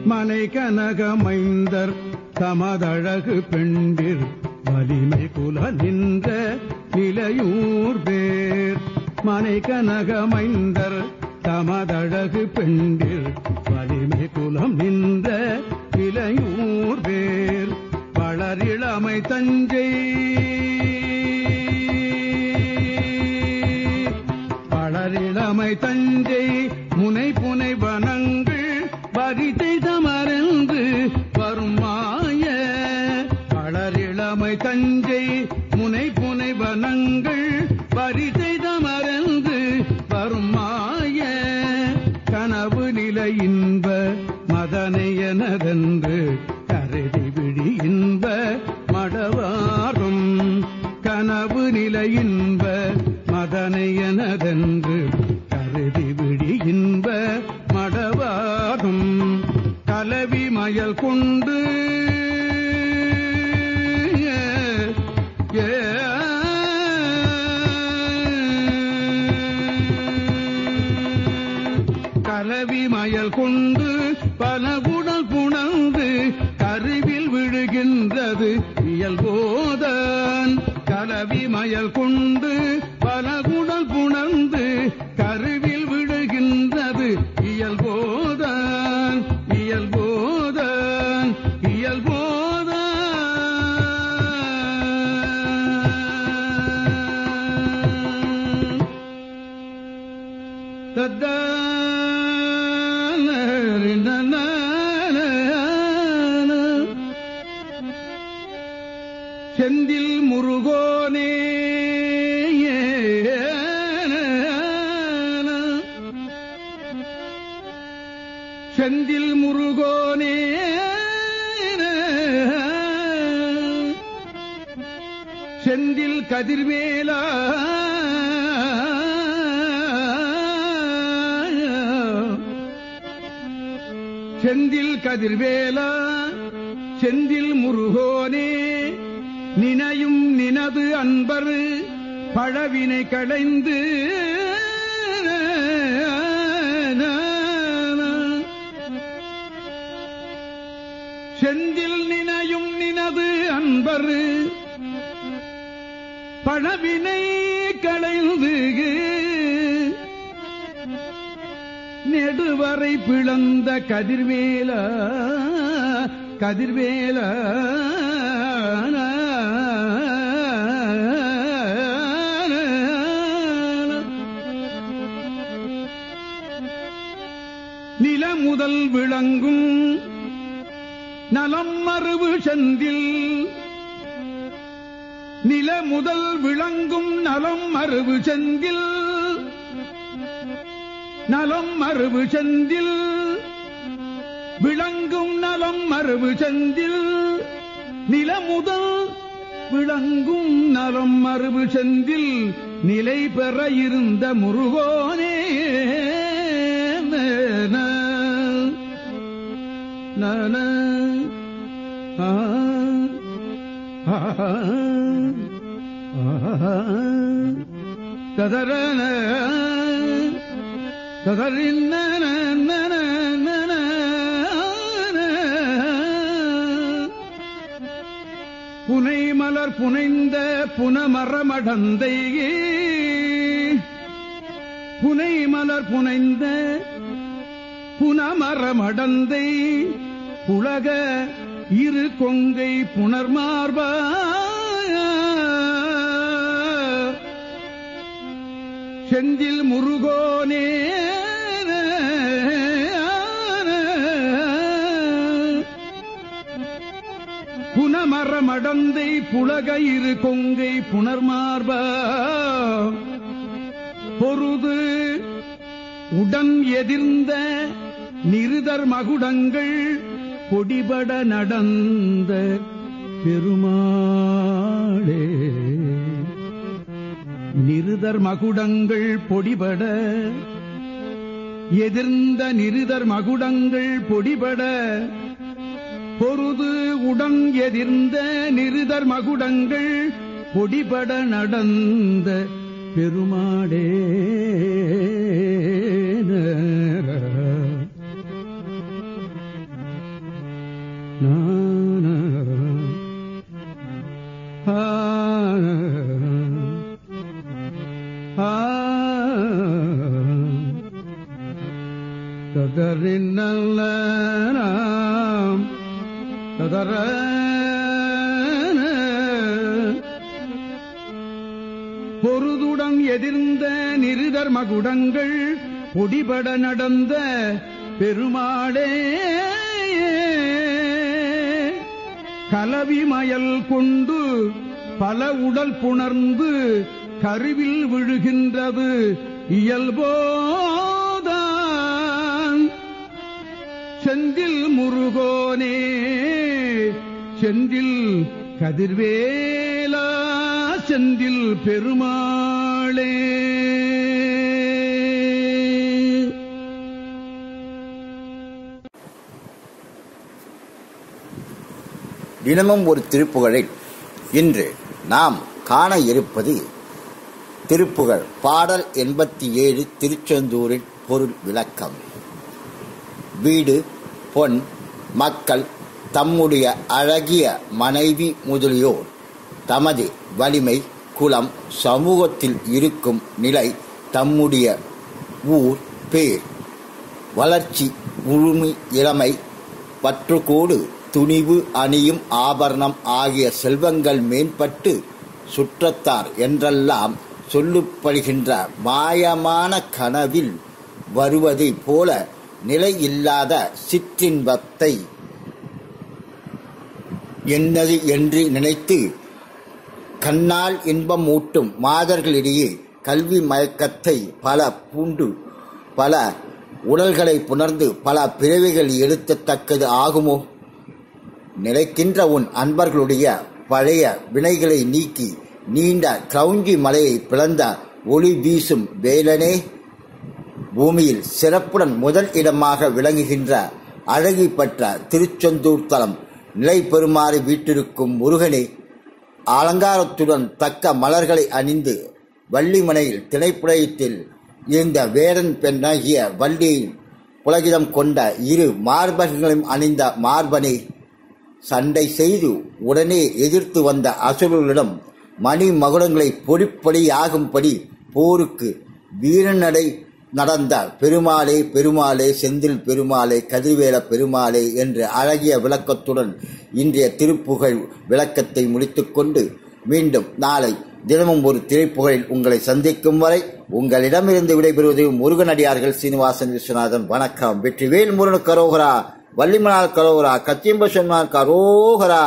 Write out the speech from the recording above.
மனை கனகமைந்தர் தமதழகு பெண்டிர் வலிமை குல நின்ற நிலையூர் பேர். மனை கனகமைந்தர் தமதழகு பெண்டிர் வலிமை குலம் நின்ற நிலையூர் பேர். வளரிளமை தஞ்சை வளரிளமை தஞ்சை முனை புனை வனங்கள் வரிசை தமரென்று வரும் மாய. வளரிளமை தஞ்சை முனை புனை வனங்கள் வரிசை தமரென்று வரும் மாய. கனவு நிலை இன்ப மதனை எனதென்று கருதி விழி இன்ப மடவாரும். கனவு நிலை இன்ப மதனை எனதென்று கருதி விழி இன்ப மடவாரும். கலவி மயல் கொண்டு கலவி மயல் கொண்டு பலகுடல் புணர்ந்து கருவில் விழுகின்றது இயல்போதான். கலவி மயல் கொண்டு பலகுடல் புணர்ந்து கருவில் விழுகின்றது இயல்போதான். இயல்போதான் இயல்போதான். தத்தா செந்தில் முருகோனே செந்தில் முருகோனே செந்தில் கதிர்வேலா செந்தில் கதிர்வேலா செந்தில் முருகோனே நினையும் நினது அன்பர் பழவினை களைந்து செந்தில் நினையும் நினது அன்பர் பழவினை களைந்து நெடுவரை பிளந்த கதிர்வேலா கதிர்வேலா நில முதல் விளங்கும் நலம் மறுவு செந்தில். நில முதல் விளங்கும் நலம் மறுவு செந்தில். நலம் மறுவு செந்தில் விளங்கும் நலம் மறுவு செந்தில். நில முதல் விளங்கும் நலம் மறுவு செந்தில் நிலை பெற இருந்த முருகோனே. நன கதரன கதறின்ன புனை மலர் புனைந்த புனமரமடந்தை. புனை மலர் புனைந்த புனமரமடந்தை புலக இரு கொங்கை புனர்மார்பா. செந்தில் முருகோனே புனமரமடந்தை புலக இரு கொங்கை புனர்மார்பா. பொருது உடன் எதிர்ந்த நிருதர் மகுடங்கள் பொடிபட நடந்த பெருமாளே. நிருதர் மகுடங்கள் பொடிபட எதிர்ந்த நிருதர் மகுடங்கள் பொடிபட பொருது உடன் எதிர்ந்த நிருதர் மகுடங்கள் பொடிபட நடந்த பெருமாளே. பொருதுடன் எதிர்ந்த நிருதர் மகுடங்கள் பொடிபட நடந்த பெருமாளே கலவி மயல் கொண்டு பல உடல் புணர்ந்து கருவில் விழுகின்றது இயல்போதான் செந்தில் முருகோனே செந்தில் கதிர்வேலா செந்தில் பெருமாளே. தினமும் ஒரு திருப்புகழில் இன்று நாம் காண இருப்பது திருப்புகழ் பாடல் 87 திருச்செந்தூரின் பொருள் விளக்கம். வீடு, பொன், மக்கள், தம்முடைய அழகிய மனைவி முதலியோர் தமது வலிமை, குலம், சமூகத்தில் இருக்கும் நிலை, தம்முடைய ஊர் பேர், வளர்ச்சி, முழுமை, இளமை, பற்றுக்கோடு, துணிவு, அணியும் ஆபரணம் ஆகிய செல்வங்கள் மேம்பட்டு சுற்றத்தார் என்றெல்லாம் சொல்லப்படுகின்ற மாயமான கனவில் வருவதைப் போல நிலை இல்லாத சிற்றின்பத்தை என்னது என்று நினைத்து கண்ணால் இன்பம் ஊட்டும் மாதர்களிடையே கல்வி மயக்கத்தை பல பூண்டு பல உடல்களை புணர்ந்து பல பிறவிகள் எடுத்தத்தக்கது ஆகுமோ? நிலைக்கின்ற உன் அன்பர்களுடைய பழைய வினைகளை நீக்கி நீண்ட கிரௌஞ்சி மலையை பிளந்த ஒளி வீசும் வேலனே, பூமியில் சிறப்புடன் முதல் இடமாக விளங்குகின்ற அழகி பெற்ற திருச்செந்தூர் தலம் நிலை பெறுமாறு வீட்டிருக்கும் முருகனே, அலங்காரத்துடன் தக்க மலர்களை அணிந்து வள்ளிமனையில் திணைப்புடையத்தில் இருந்த வேடன் பெண்ணாகிய வள்ளியின் புலகிதம் கொண்ட இரு மார்பகங்களையும் அணிந்த மார்பனே, சண்டை செய்து உடனே எதிர்த்து வந்த அசுரர்களிடம் மணி மகுடங்களை பொடிப்படியாகும்படி போருக்கு வீரநடை நடந்த பெருமாளே, பெருமாளே, செந்தில் பெருமாளே, கதிர்வேல பெருமாளே என்று அழகிய விளக்கத்துடன் இன்றைய திருப்புகழ் விளக்கத்தை முடித்துக்கொண்டு மீண்டும் நாளை தினமும் ஒரு திருப்புகழில் உங்களை சந்திக்கும் வரை உங்களிடமிருந்து விடைபெறுவது முருகனடியார்கள் சீனிவாசன் விஸ்வநாதன். வணக்கம். வெற்றிவேல் முருகனுக்கு கரோகரா, வள்ளிமலால் கரோகரா, கச்சியம்ப சொன்னார் கரோகரா.